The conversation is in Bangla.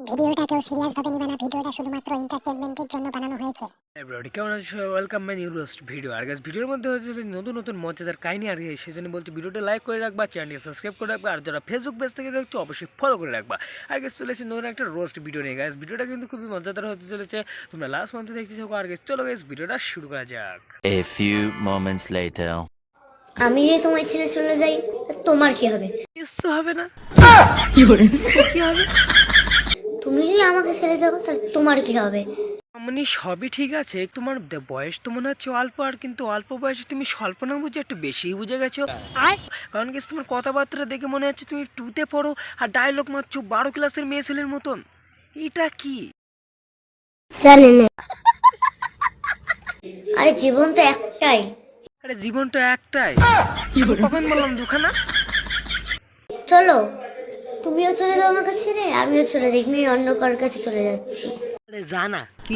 ভিডিওটা কেউ সিরিয়াস ভাবে নিবে না, ভিডিওটা শুধুমাত্র এন্টারটেইনমেন্টের জন্য বানানো হয়েছে। এভরিবডি কেমন আছো? Welcome my new roast video. আর গাইস ভিডিওর মধ্যে হচ্ছে যে নতুন নতুন মজাদার কাহিনী আর সেজন্য বলছি ভিডিওটা লাইক করে রাখবা, চ্যানেলটি সাবস্ক্রাইব করে রাখবা, আর যারা ফেসবুক পেজ থেকে দেখছো অবশ্যই ফলো করে রাখবা। আর গাইস চলে এসেছি নতুন একটা রোস্ট ভিডিও নিয়ে। গাইস ভিডিওটা কিন্তু খুবই মজাদার হতে চলেছে, তোমরা লাস্ট মান্থে দেখতে থাকো। আর গাইস চলো গাইস ভিডিওটা শুরু করা যাক। A few moments later. আমি যদি তোমায় ছেড়ে চলে যাই তোমার কি হবে? কিচ্ছু হবে না। কি হবে? তুমি যদি আমাকে ছেড়ে যাও তাহলে তোমার কি হবে? মানে সবই ঠিক আছে, তোমার বয়স তো মনে হচ্ছে অল্প, আর কিন্তু অল্প বয়সে তুমি স্বল্প না বুঝে একটু বেশিই বুঝে গেছো। কারণ কি তোমার কথাবার্তা দেখে মনে হচ্ছে তুমি 2তে পড়ো আর ডায়লগ মারছো 12 ক্লাসের মেয়ে ছেলের মতন। এটা কি? জানি না। আরে জীবন তো একটাই। আরে জীবনটা একটাই। কখন বললাম দুখানা? চলো তুমিও চলে যাও আমার কাছে ছেড়ে, আমিও চলে যাই, আমি অন্য কারোর কাছে চলে যাচ্ছি। আরে জানা কি